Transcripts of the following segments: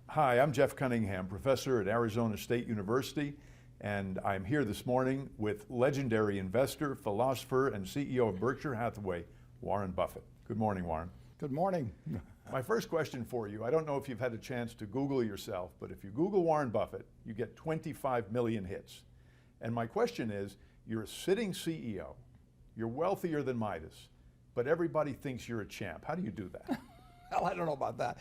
Hi, I'm Jeff Cunningham, professor at Arizona State University, and I'm here this morning with legendary investor, philosopher, and CEO of Berkshire Hathaway, Warren Buffett. Good morning, Warren. Good morning. My first question for you, I don't know if you've had a chance to Google yourself, but if you Google Warren Buffett, you get 25 million hits. And my question is, you're a sitting CEO, you're wealthier than Midas, but everybody thinks you're a champ. How do you do that? Well, I don't know about that.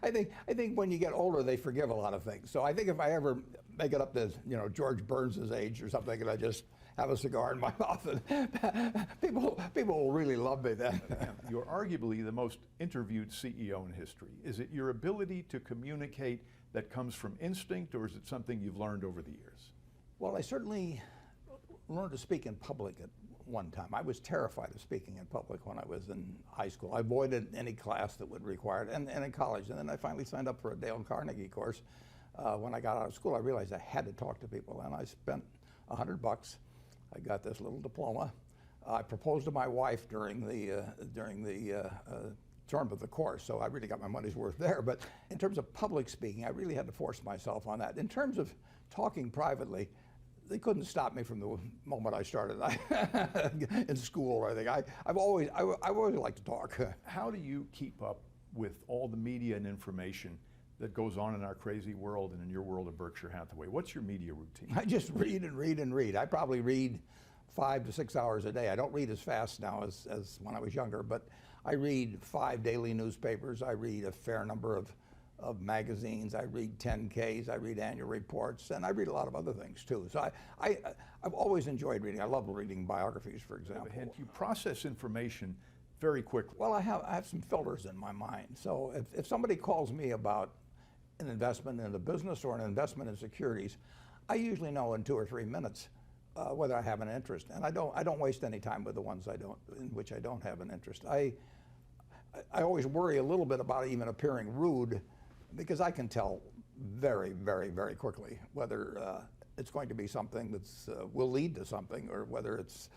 I think when you get older, they forgive a lot of things. So I think if I ever make it up to George Burns' age or something, and I just have a cigar in my mouth, and people will really love me then. You're arguably the most interviewed CEO in history. Is it your ability to communicate that comes from instinct, or is it something you've learned over the years? Well, I certainly learned to speak in public at one time. I was terrified of speaking in public when I was in high school. I avoided any class that would require it, and in college. And then I finally signed up for a Dale Carnegie course. When I got out of school, I realized I had to talk to people, and I spent $100. I got this little diploma. I proposed to my wife during the term of the course, so I really got my money's worth there. But in terms of public speaking, I really had to force myself on that. In terms of talking privately, they couldn't stop me from the moment I started in school or anything. I've always liked to talk. How do you keep up with all the media and information that goes on in our crazy world and in your world of Berkshire Hathaway? What's your media routine? I just read and read and read. I probably read 5 to 6 hours a day. I don't read as fast now as when I was younger, but I read 5 daily newspapers. I read a fair number of magazines. I read 10Ks, I read annual reports, and I read a lot of other things too. So I've always enjoyed reading. I love reading biographies, for example. And you process information very quickly. Well, I have some filters in my mind. So if somebody calls me about an investment in a business or an investment in securities, I usually know in 2 or 3 minutes whether I have an interest. And I don't waste any time with the ones in which I don't have an interest. I always worry a little bit about even appearing rude, because I can tell very, very, very quickly whether it's going to be something that's will lead to something, or whether it's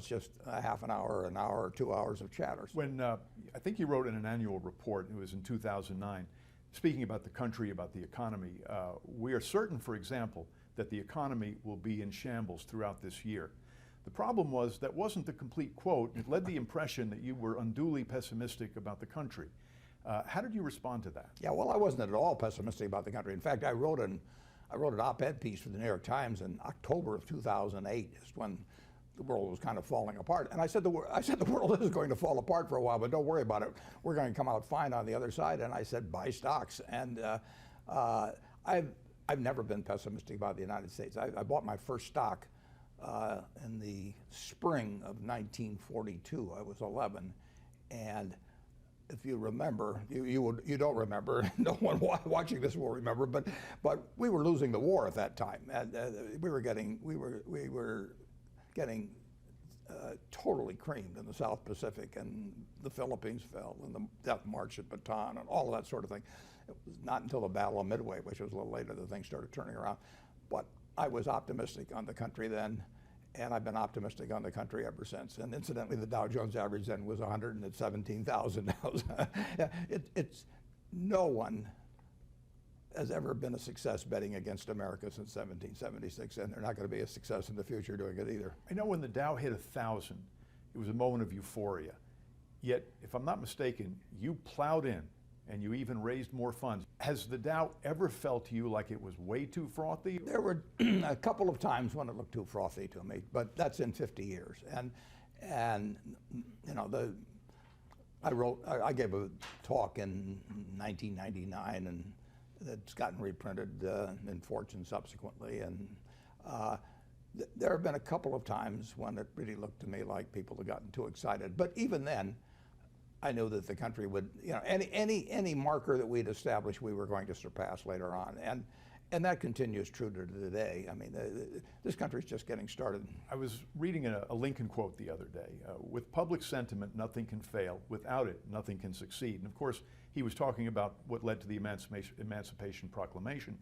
just a half an hour, an hour, or 2 hours of chatter. When I think you wrote in an annual report, it was in 2009, speaking about the country, about the economy, we are certain, for example, that the economy will be in shambles throughout this year. The problem was that wasn't the complete quote. It led the impression that you were unduly pessimistic about the country. How did you respond to that? Yeah, well, I wasn't at all pessimistic about the country. In fact, I wrote an op-ed piece for the New York Times in October of 2008, just when the world was kind of falling apart. And I said the world is going to fall apart for a while, but don't worry about it. We're going to come out fine on the other side. And I said, buy stocks. And I've never been pessimistic about the United States. I bought my first stock in the spring of 1942. I was 11, and if you remember, you don't remember. No one watching this will remember. But we were losing the war at that time, and we were getting totally creamed in the South Pacific, and the Philippines fell, and the Death March at Bataan, and all of that sort of thing. It was not until the Battle of Midway, which was a little later, that things started turning around. But I was optimistic on the country then, and I've been optimistic on the country ever since. And incidentally, the Dow Jones average then was 117,000 now. No one has ever been a success betting against America since 1776, and they're not going to be a success in the future doing it either. I know when the Dow hit 1,000, it was a moment of euphoria. Yet, if I'm not mistaken, you plowed in and you even raised more funds. Has the Dow ever felt to you like it was way too frothy? There were a couple of times when it looked too frothy to me, but that's in 50 years. And I gave a talk in 1999, and it's gotten reprinted in Fortune subsequently. And there have been a couple of times when it really looked to me like people had gotten too excited. But even then, I knew that the country would, any marker that we'd established, we were going to surpass later on. And that continues true to today. I mean, this country's just getting started. I was reading a Lincoln quote the other day. With public sentiment, nothing can fail. Without it, nothing can succeed. And of course, he was talking about what led to the Emancipation Proclamation.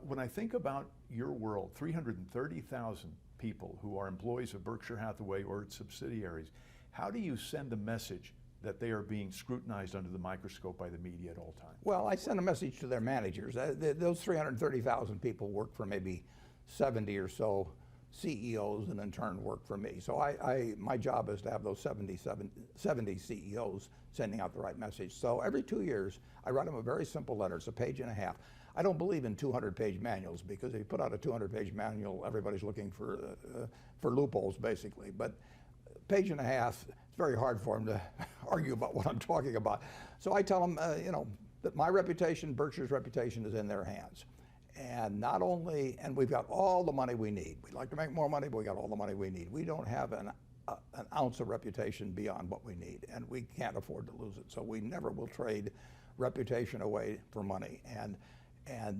When I think about your world, 330,000 people who are employees of Berkshire Hathaway or its subsidiaries, how do you send a message that they are being scrutinized under the microscope by the media at all times? Well, I send a message to their managers. Those 330,000 people work for maybe 70 or so CEOs, and in turn work for me. So my job is to have those 70 CEOs sending out the right message. So every 2 years, I write them a very simple letter. It's a page and a half. I don't believe in 200-page manuals, because if you put out a 200-page manual, everybody's looking for loopholes, basically. But page and a half, it's very hard for them to argue about what I'm talking about. So I tell them, that my reputation, Berkshire's reputation, is in their hands. And not only, and we've got all the money we need. We'd like to make more money, but we got all the money we need. We don't have an ounce of reputation beyond what we need, and we can't afford to lose it. So we never will trade reputation away for money. And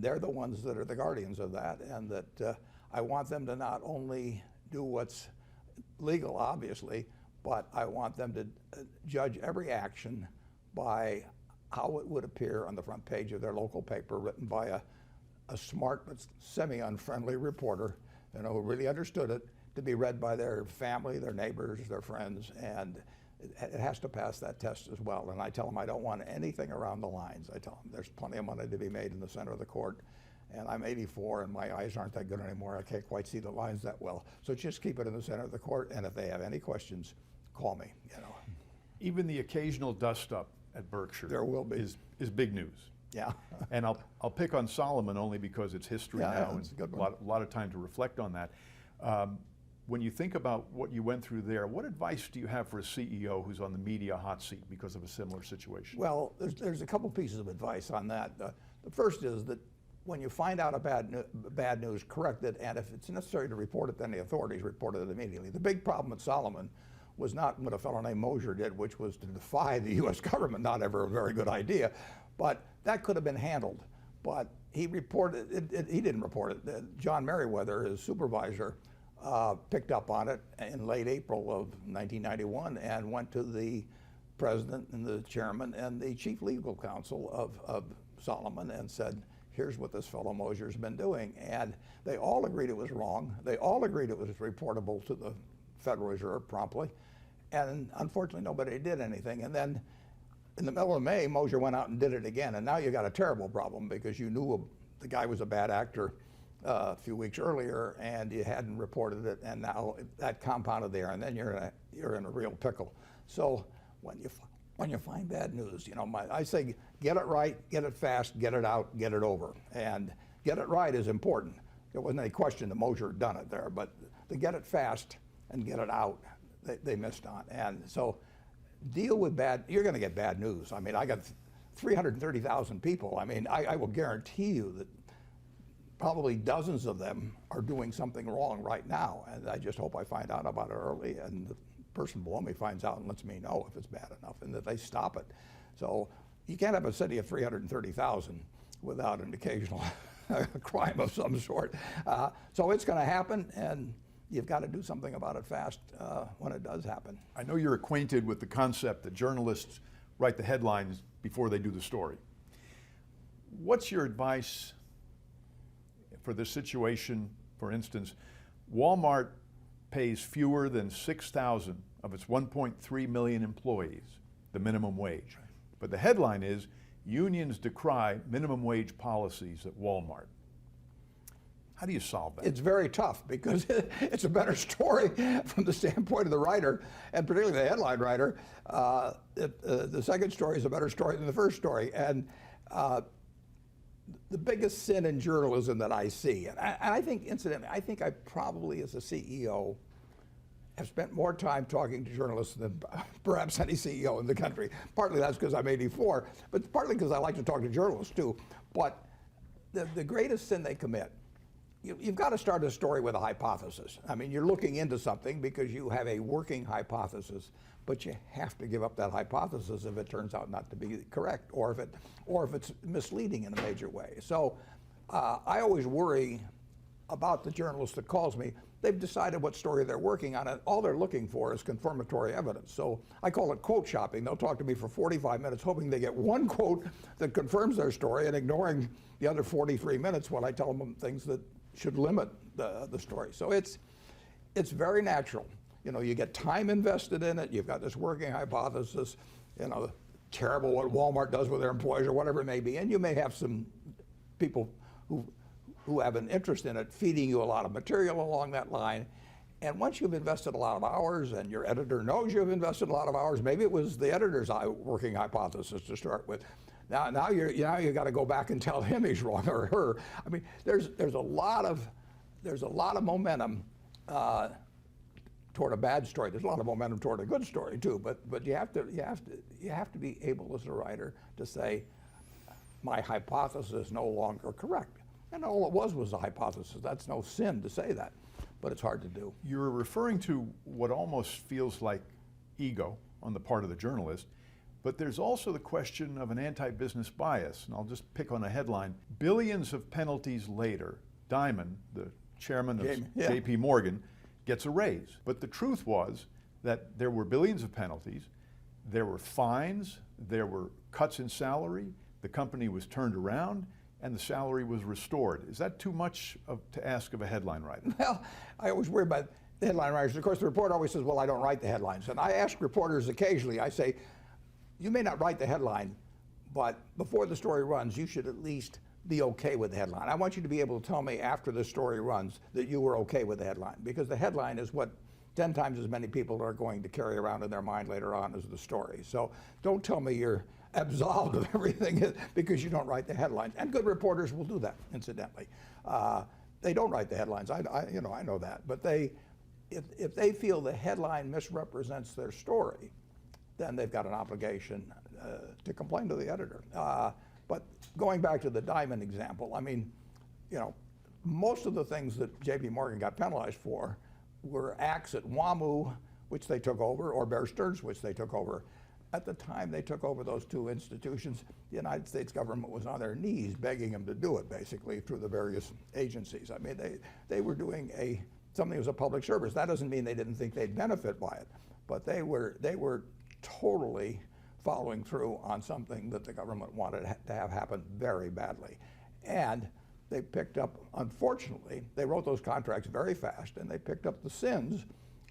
they're the ones that are the guardians of that, and that I want them to not only do what's legal, obviously, but I want them to judge every action by how it would appear on the front page of their local paper, written by a smart but semi-unfriendly reporter, who really understood it, to be read by their family, their neighbors, their friends, and it has to pass that test as well. And I tell them I don't want anything around the lines. I tell them there's plenty of money to be made in the center of the court, and I'm 84 and my eyes aren't that good anymore. I can't quite see the lines that well. So just keep it in the center of the court, and if they have any questions, call me. Even the occasional dust-up at Berkshire There will be. is big news. Yeah. And I'll pick on Solomon only because it's history now, it's a good and one. a lot of time to reflect on that. When you think about what you went through there, what advice do you have for a CEO who's on the media hot seat because of a similar situation? Well, there's a couple pieces of advice on that. The first is that when you find out a bad news, correct it, and if it's necessary to report it, then the authorities report it immediately. The big problem with Solomon was not what a fellow named Mosier did, which was to defy the U.S. government, not ever a very good idea, but that could have been handled. But he reported it, he didn't report it. John Merriweather, his supervisor, picked up on it in late April of 1991 and went to the president and the chairman and the chief legal counsel of Solomon and said, here's what this fellow Mosier's been doing. And they all agreed it was wrong. They all agreed it was reportable to the Federal Reserve promptly. And unfortunately, nobody did anything. And then in the middle of May, Mosier went out and did it again. And now you got a terrible problem, because you knew the guy was a bad actor a few weeks earlier, and you hadn't reported it, and now that compounded there, and then you're in a real pickle. So when you find bad news, I say get it right, get it fast, get it out, get it over, and get it right is important. There wasn't any question that Mosier had done it there, but to get it fast and get it out, they missed on. And so deal with you're going to get bad news. I mean, I got 330,000 people. I mean, I will guarantee you that probably dozens of them are doing something wrong right now, and I just hope I find out about it early, and the person below me finds out and lets me know if it's bad enough, and that they stop it. So you can't have a city of 330,000 without an occasional crime of some sort. So it's going to happen, and you've got to do something about it fast when it does happen. I know you're acquainted with the concept that journalists write the headlines before they do the story. What's your advice for this situation? For instance, Walmart pays fewer than 6,000 of its 1.3 million employees the minimum wage. But the headline is, unions decry minimum wage policies at Walmart. How do you solve that? It's very tough, because it's a better story from the standpoint of the writer, and particularly the headline writer. The second story is a better story than the first story. And the biggest sin in journalism that I see, and I think, incidentally, I think I probably, as a CEO, have spent more time talking to journalists than perhaps any CEO in the country. Partly that's because I'm 84, but partly because I like to talk to journalists too. But the greatest sin they commit, you've got to start a story with a hypothesis. I mean, you're looking into something because you have a working hypothesis, but you have to give up that hypothesis if it turns out not to be correct, or if it's misleading in a major way. So I always worry about the journalist that calls me. They've decided what story they're working on, and all they're looking for is confirmatory evidence. So I call it quote shopping. They'll talk to me for 45 minutes hoping they get one quote that confirms their story, and ignoring the other 43 minutes when I tell them things that should limit the story. So it's very natural. You get time invested in it. You've got this working hypothesis. terrible what Walmart does with their employees or whatever it may be. And you may have some people who have an interest in it feeding you a lot of material along that line. And once you've invested a lot of hours and your editor knows you've invested a lot of hours, maybe it was the editor's working hypothesis to start with. Now you got to go back and tell him he's wrong or her. I mean, there's a lot of momentum toward a bad story. There's a lot of momentum toward a good story too. But you have to be able as a writer to say, my hypothesis is no longer correct. And all it was a hypothesis. That's no sin to say that, but it's hard to do. You're referring to what almost feels like ego on the part of the journalist, but there's also the question of an anti-business bias. And I'll just pick on a headline. Billions of penalties later, Dimon, the chairman of JP Morgan, gets a raise. But the truth was that there were billions of penalties, there were fines, there were cuts in salary, the company was turned around, and the salary was restored. Is that too much to ask of a headline writer? Well, I always worry about the headline writers. Of course, the reporter always says, well, I don't write the headlines. And I ask reporters occasionally, I say, you may not write the headline, but before the story runs, you should at least be okay with the headline. I want you to be able to tell me after the story runs that you were okay with the headline, because the headline is what 10 times as many people are going to carry around in their mind later on as the story. So don't tell me you're absolved of everything because you don't write the headlines. And good reporters will do that, incidentally. They don't write the headlines. I know that. But if they feel the headline misrepresents their story, then they've got an obligation to complain to the editor. But going back to the Dimon example, I mean, most of the things that JP Morgan got penalized for were acts at WAMU, which they took over, or Bear Stearns, which they took over. At the time they took over those two institutions, the United States government was on their knees begging them to do it, basically, through the various agencies. I mean, they were doing something that was a public service. That doesn't mean they didn't think they'd benefit by it, but they were totally following through on something that the government wanted to have happen very badly. And they picked up, unfortunately, they wrote those contracts very fast, and they picked up the sins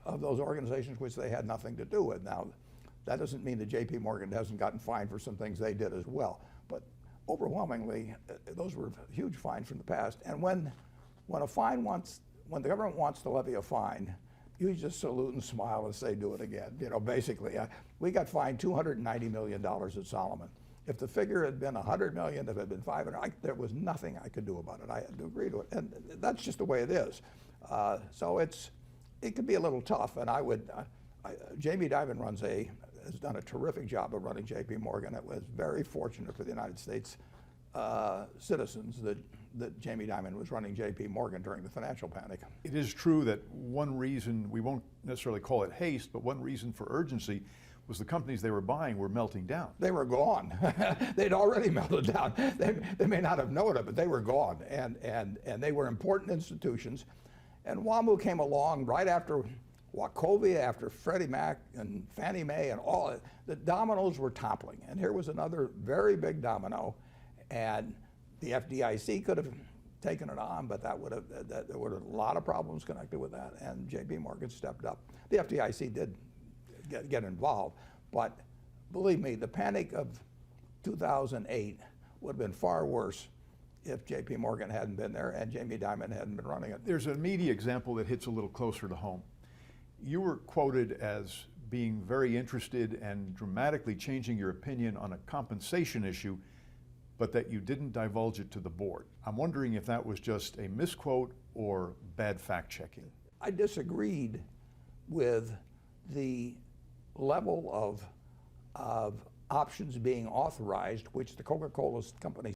of those organizations which they had nothing to do with. Now, that doesn't mean that JP Morgan hasn't gotten fined for some things they did as well. But overwhelmingly, those were huge fines from the past. And when the government wants to levy a fine, you just salute and smile and say, do it again. Basically, we got fined $290 million at Solomon. If the figure had been 100 million, if it had been 500, there was nothing I could do about it. I had to agree to it, and that's just the way it is. So it could be a little tough, and Jamie Dimon has done a terrific job of running JP Morgan. It was very fortunate for the United States citizens that Jamie Dimon was running JP Morgan during the financial panic. It is true that one reason, we won't necessarily call it haste, but one reason for urgency was the companies they were buying were melting down. They were gone. They'd already melted down. They may not have known it, but they were gone. And they were important institutions. And WAMU came along right after Wachovia, after Freddie Mac and Fannie Mae, and all the dominoes were toppling. And here was another very big domino. And the FDIC could have taken it on, but there would have a lot of problems connected with that. And JP Morgan stepped up. The FDIC did get involved, but believe me, the panic of 2008 would have been far worse if JP Morgan hadn't been there and Jamie Dimon hadn't been running it. There's a media example that hits a little closer to home. You were quoted as being very interested and dramatically changing your opinion on a compensation issue, but that you didn't divulge it to the board. I'm wondering if that was just a misquote or bad fact-checking. I disagreed with the level of options being authorized, which the Coca-Cola company